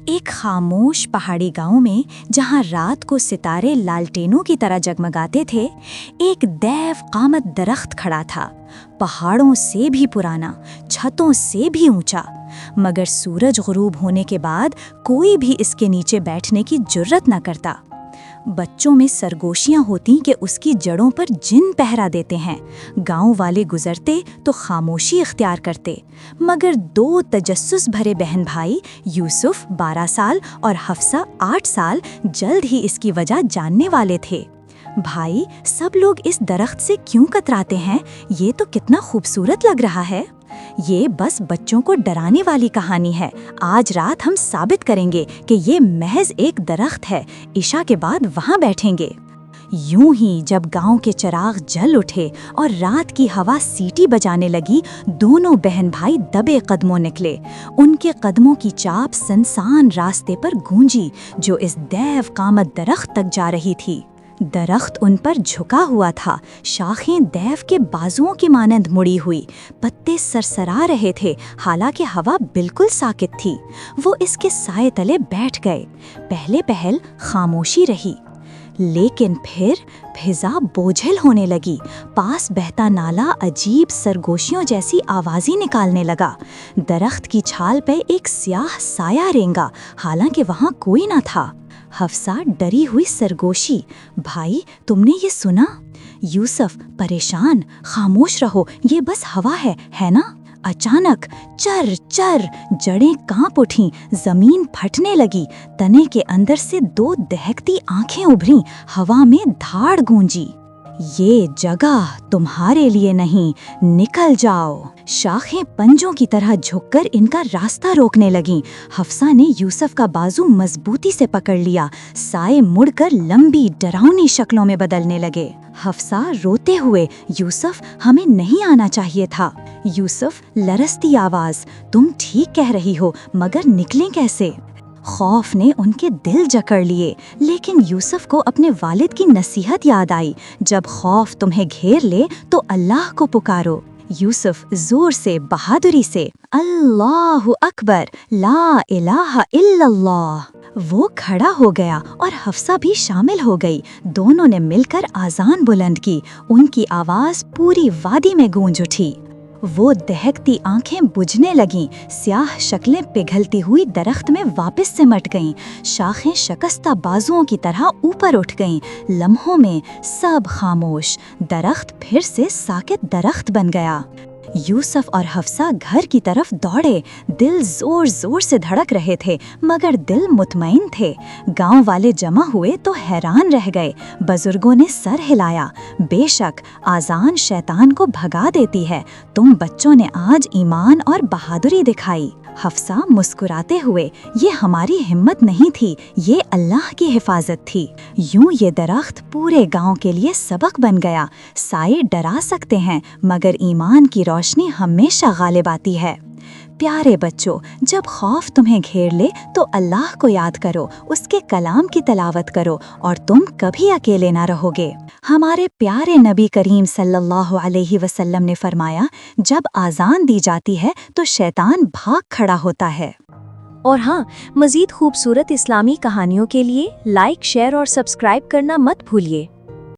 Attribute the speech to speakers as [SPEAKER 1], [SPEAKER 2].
[SPEAKER 1] ایک خاموش پہاڑی گاؤں میں جہاں رات کو ستارے لالٹینوں کی طرح جگمگاتے تھے، ایک دیو قامت درخت کھڑا تھا، پہاڑوں سے بھی پرانا، چھتوں سے بھی اونچا، مگر سورج غروب ہونے کے بعد کوئی بھی اس کے نیچے بیٹھنے کی جرت نہ کرتا۔ بچوں میں سرگوشیاں ہوتی کہ اس کی جڑوں پر جن پہرا دیتے ہیں، گاؤں والے گزرتے تو خاموشی اختیار کرتے، مگر دو تجسس بھرے بہن بھائی یوسف 12 سال اور حفصہ 8 سال جلد ہی اس کی وجہ جاننے والے تھے۔ بھائی، سب لوگ اس درخت سے کیوں کتراتے ہیں؟ یہ تو کتنا خوبصورت لگ رہا ہے۔ یہ بس بچوں کو ڈرانے والی کہانی ہے۔ آج رات ہم ثابت کریں گے کہ یہ محض ایک درخت ہے، عشاء کے بعد وہاں بیٹھیں گے۔ یوں ہی جب گاؤں کے چراغ جل اٹھے اور رات کی ہوا سیٹی بجانے لگی، دونوں بہن بھائی دبے قدموں نکلے۔ ان کے قدموں کی چاپ سنسان راستے پر گونجی جو اس دیو قامت درخت تک جا رہی تھی۔ درخت ان پر جھکا ہوا تھا، شاخیں دیو کے بازوؤں کی مانند مڑی ہوئی، پتے سرسرا رہے تھے، حالانکہ ہوا بالکل ساکت تھی۔ وہ اس کے سائے تلے بیٹھ گئے۔ پہلے پہل خاموشی رہی، لیکن پھر فضا بوجھل ہونے لگی۔ پاس بہتا نالا عجیب سرگوشیوں جیسی آوازیں نکالنے لگا۔ درخت کی چھال پہ ایک سیاہ سایہ رینگا، حالانکہ وہاں کوئی نہ تھا۔ حفصہ ڈری ہوئی سرگوشی، بھائی تم نے یہ سنا؟ یوسف پریشان، خاموش رہو، یہ بس ہوا ہے نا؟ اچانک چر چر جڑیں کانپ اٹھیں، زمین پھٹنے لگی، تنے کے اندر سے 2 دہکتی آنکھیں ابھریں، ہوا میں دھاڑ گونجی۔ یہ جگہ تمہارے لیے نہیں، نکل جاؤ۔ شاخیں پنجوں کی طرح جھک کر ان کا راستہ روکنے لگیں۔ حفصہ نے یوسف کا بازو مضبوطی سے پکڑ لیا، سائے مڑ کر لمبی ڈراؤنی شکلوں میں بدلنے لگے۔ حفصہ روتے ہوئے، یوسف ہمیں نہیں آنا چاہیے تھا۔ یوسف لرزتی آواز، تم ٹھیک کہہ رہی ہو، مگر نکلیں کیسے؟ خوف نے ان کے دل جکڑ لیے، لیکن یوسف کو اپنے والد کی نصیحت یاد آئی، جب خوف تمہیں گھیر لے تو اللہ کو پکارو۔ یوسف زور سے، بہادری سے، اللہ اکبر، لا الہ الا اللہ۔ وہ کھڑا ہو گیا اور حفصہ بھی شامل ہو گئی۔ دونوں نے مل کر آذان بلند کی، ان کی آواز پوری وادی میں گونج اٹھی۔ وہ دہکتی آنکھیں بجھنے لگیں، سیاہ شکلیں پگھلتی ہوئی درخت میں واپس سمٹ گئیں، شاخیں شکستہ بازوؤں کی طرح اوپر اٹھ گئیں۔ لمحوں میں سب خاموش، درخت پھر سے ساکت درخت بن گیا۔ یوسف اور حفصہ گھر کی طرف دوڑے، دل زور زور سے دھڑک رہے تھے، مگر دل مطمئن تھے۔ گاؤں والے جمع ہوئے تو حیران رہ گئے۔ بزرگوں نے سر ہلایا، بے شک آذان شیطان کو بھگا دیتی ہے، تم بچوں نے آج ایمان اور بہادری دکھائی۔ حفصہ مسکراتے ہوئے، یہ ہماری ہمت نہیں تھی، یہ اللہ کی حفاظت تھی۔ یوں یہ درخت پورے گاؤں کے لیے سبق بن گیا۔ سائے ڈرا سکتے ہیں، مگر ایمان کی روشنی ہمیشہ غالب آتی ہے۔ پیارے بچوں، جب خوف تمہیں گھیر لے تو اللہ کو یاد کرو، اس کے کلام کی تلاوت کرو، اور تم کبھی اکیلے نہ رہو گے۔ ہمارے پیارے نبی کریم صلی اللہ علیہ وسلم نے فرمایا، جب آذان دی جاتی ہے تو شیطان بھاگ کھڑا ہوتا ہے۔
[SPEAKER 2] اور ہاں، مزید خوبصورت اسلامی کہانیوں کے لیے لائک، شیئر اور سبسکرائب کرنا مت بھولیے۔